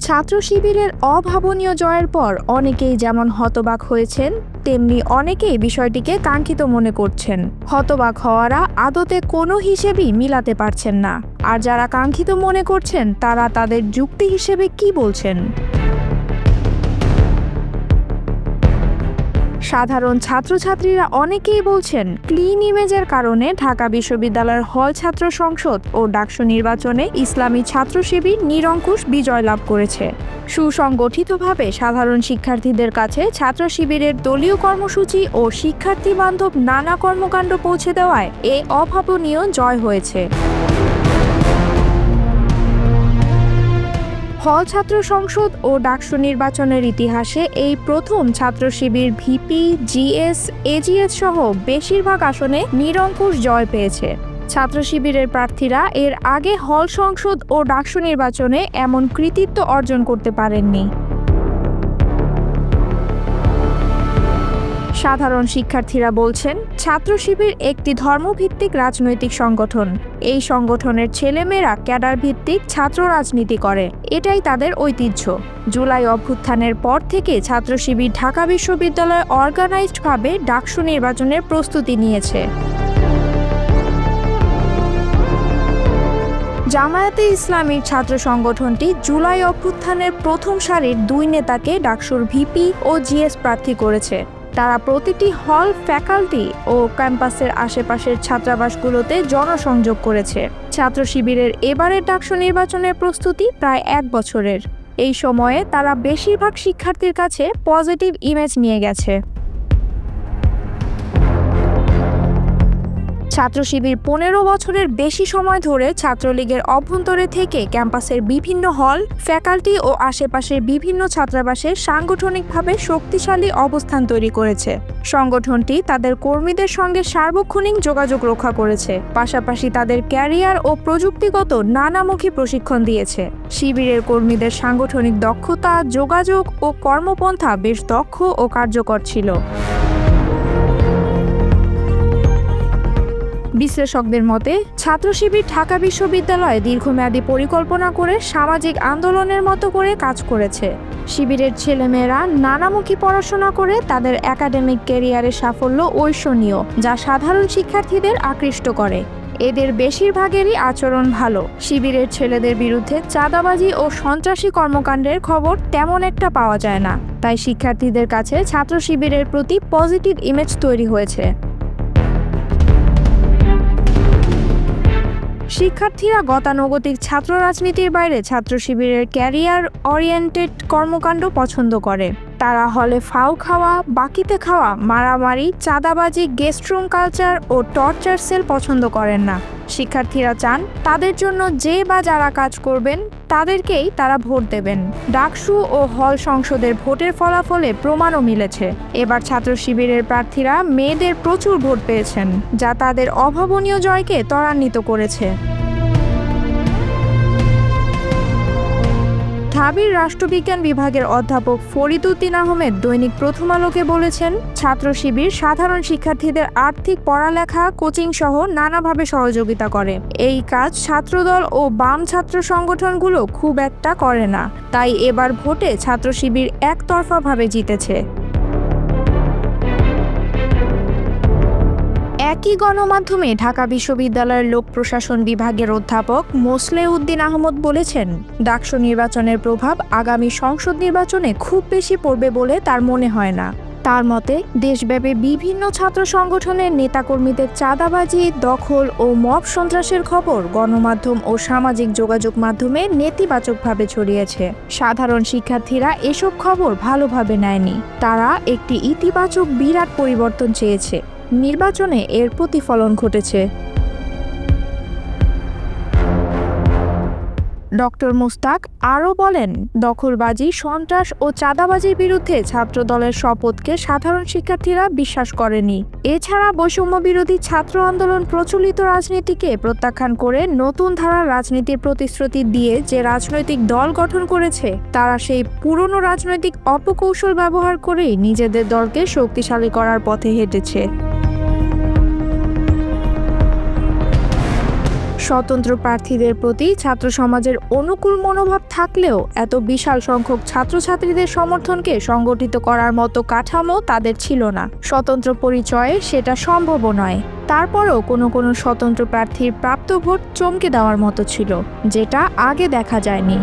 ছাত্র শিবিরের অভাবনীয় জয়ের পর অনেকেই যেমন হতবাক হয়েছেন, তেমনি অনেকেই বিষয়টিকে কাঙ্ক্ষিত মনে করছেন। হতবাক হওয়ারা আদতে কোনো হিসেবেই মিলাতে পারছেন না, আর যারা কাঙ্ক্ষিত মনে করছেন তারা তাদের যুক্তি হিসেবে কি বলছেন। সাধারণ ছাত্রছাত্রীরা অনেকেই বলছেন, ক্লিন ইমেজের কারণে ঢাকা বিশ্ববিদ্যালয়ের হল ছাত্র সংসদ ও ডাকসু নির্বাচনে ইসলামী ছাত্র শিবির নিরঙ্কুশ বিজয় লাভ করেছে। সুসংগঠিতভাবে সাধারণ শিক্ষার্থীদের কাছে ছাত্র শিবিরের দলীয় কর্মসূচি ও শিক্ষার্থী বান্ধব নানা কর্মকাণ্ড পৌঁছে দেওয়ায় এ অভাবনীয় জয় হয়েছে। হল ছাত্র সংসদ ও ডাকসু নির্বাচনের ইতিহাসে এই প্রথম ছাত্র শিবির ভিপি, জিএস, এজিএস সহ বেশিরভাগ আসনে নিরঙ্কুশ জয় পেয়েছে। ছাত্র শিবিরের প্রার্থীরা এর আগে হল সংসদ ও ডাকসু নির্বাচনে এমন কৃতিত্ব অর্জন করতে পারেননি। সাধারণ শিক্ষার্থীরা বলছেন, ছাত্র শিবির একটি ধর্মভিত্তিক রাজনৈতিক সংগঠন। এই সংগঠনের ছেলেমেয়েরা ক্যাডার ভিত্তিক ছাত্র রাজনীতি করে, এটাই তাদের ঐতিহ্য। জুলাই অভ্যুত্থানের পর থেকে ছাত্র শিবির ঢাকা বিশ্ববিদ্যালয়ে অর্গানাইজডভাবে ডাকসু নির্বাচনের প্রস্তুতি নিয়েছে। জামায়াতে ইসলামীর ছাত্র সংগঠনটি জুলাই অভ্যুত্থানের প্রথম সারির 2 নেতাকে ডাকসুর ভিপি ও জিএস প্রার্থী করেছে। তারা প্রতিটি হল, ফ্যাকাল্টি ও ক্যাম্পাসের আশেপাশের ছাত্রাবাসগুলোতে জনসংযোগ করেছে। ছাত্র শিবিরের এবারের ডাকসু নির্বাচনের প্রস্তুতি প্রায় 1 বছরের। এই সময়ে তারা বেশিরভাগ শিক্ষার্থীর কাছে পজিটিভ ইমেজ নিয়ে গেছে। ছাত্র শিবির 15 বছরের বেশি সময় ধরে ছাত্রলীগের অভ্যন্তরে থেকে ক্যাম্পাসের বিভিন্ন হল, ফ্যাকাল্টি ও আশেপাশের বিভিন্ন ছাত্রাবাসে সাংগঠনিকভাবে শক্তিশালী অবস্থান তৈরি করেছে। সংগঠনটি তাদের কর্মীদের সঙ্গে সার্বক্ষণিক যোগাযোগ রক্ষা করেছে, পাশাপাশি তাদের ক্যারিয়ার ও প্রযুক্তিগত নানামুখী প্রশিক্ষণ দিয়েছে। শিবিরের কর্মীদের সাংগঠনিক দক্ষতা, যোগাযোগ ও কর্মপন্থা বেশ দক্ষ ও কার্যকর ছিল। বিশ্লেষকদের মতে, ছাত্র শিবির ঢাকা বিশ্ববিদ্যালয়ে দীর্ঘমেয়াদী পরিকল্পনা করে সামাজিক আন্দোলনের মতো করে কাজ করেছে। শিবিরের ছেলেমেয়েরা নানামুখী পড়াশোনা করে তাদের একাডেমিক ক্যারিয়ারের সাফল্য ঐশ্বনীয়, যা সাধারণ শিক্ষার্থীদের আকৃষ্ট করে। এদের বেশিরভাগেরই আচরণ ভালো। শিবিরের ছেলেদের বিরুদ্ধে চাঁদাবাজি ও সন্ত্রাসী কর্মকাণ্ডের খবর তেমন একটা পাওয়া যায় না, তাই শিক্ষার্থীদের কাছে ছাত্র শিবিরের প্রতি পজিটিভ ইমেজ তৈরি হয়েছে। শিক্ষার্থীরা গতানুগতিক ছাত্র রাজনীতির বাইরে ছাত্র শিবিরের ক্যারিয়ার ওরিয়েন্টেড কর্মকাণ্ড পছন্দ করে। তারা হলে ফাউ খাওয়া, বাকিতে খাওয়া, মারামারি, চাঁদাবাজি, গেস্টরুম কালচার ও টর্চার সেল পছন্দ করেন না। শিক্ষার্থীরা চান তাদের জন্য যে বা যারা কাজ করবেন তাদেরকেই তারা ভোট দেবেন। ডাকসু ও হল সংসদের ভোটের ফলাফলে প্রমাণও মিলেছে। এবার ছাত্র শিবিরের প্রার্থীরা মেয়েদের প্রচুর ভোট পেয়েছেন, যা তাদের অভাবনীয় জয়কে ত্বরান্বিত করেছে। ঢাবির রাষ্ট্রবিজ্ঞান বিভাগের অধ্যাপক ফরিদ উদ্দিন আহমেদ দৈনিক প্রথম আলোকে বলেছেন, ছাত্র শিবির সাধারণ শিক্ষার্থীদের আর্থিক, পড়ালেখা, কোচিং সহ নানাভাবে সহযোগিতা করে। এই কাজ ছাত্রদল ও বাম ছাত্র সংগঠনগুলো খুব একটা করে না, তাই এবার ভোটে ছাত্র শিবির একতরফাভাবে জিতেছে। একই গণমাধ্যমে ঢাকা বিশ্ববিদ্যালয়ের লোক প্রশাসন বিভাগের অধ্যাপক মোসলেহ উদ্দিন আহমদ বলেছেন, ডাকসু নির্বাচনের প্রভাব আগামী সংসদ নির্বাচনে খুব বেশি পড়বে বলে তার মনে হয় না। তার মতে, দেশব্যাপী বিভিন্ন ছাত্র সংগঠনের নেতাকর্মীদের চাঁদাবাজি, দখল ও মব সন্ত্রাসের খবর গণমাধ্যম ও সামাজিক যোগাযোগ মাধ্যমে নেতিবাচকভাবে ছড়িয়েছে। সাধারণ শিক্ষার্থীরা এসব খবর ভালোভাবে নেয়নি। তারা একটি ইতিবাচক বিরাট পরিবর্তন চেয়েছে। নির্বাচনে এর প্রতিফলন ঘটেছে। ডক্টর মুস্তাক আরও বলেন, দখলবাজি, সন্ত্রাস ও চাঁদাবাজির বিরুদ্ধে ছাত্রদলের শপথকে সাধারণ শিক্ষার্থীরা বিশ্বাস করেনি। এছাড়া বৈষম্য বিরোধী ছাত্র আন্দোলন প্রচলিত রাজনীতিকে প্রত্যাখ্যান করে নতুন ধারার রাজনীতির প্রতিশ্রুতি দিয়ে যে রাজনৈতিক দল গঠন করেছে, তারা সেই পুরনো রাজনৈতিক অপকৌশল ব্যবহার করেই নিজেদের দলকে শক্তিশালী করার পথে হেঁটেছে। স্বতন্ত্র প্রার্থীদের প্রতি ছাত্র সমাজের অনুকূল মনোভাব থাকলেও এত বিশাল সংখ্যক ছাত্রছাত্রীদের সমর্থনকে সংগঠিত করার মতো কাঠামো তাদের ছিল না। স্বতন্ত্র পরিচয়ে সেটা সম্ভবও নয়। তারপরও কোনো কোনো স্বতন্ত্র প্রার্থীর প্রাপ্ত ভোট চমকে দেওয়ার মতো ছিল, যেটা আগে দেখা যায়নি।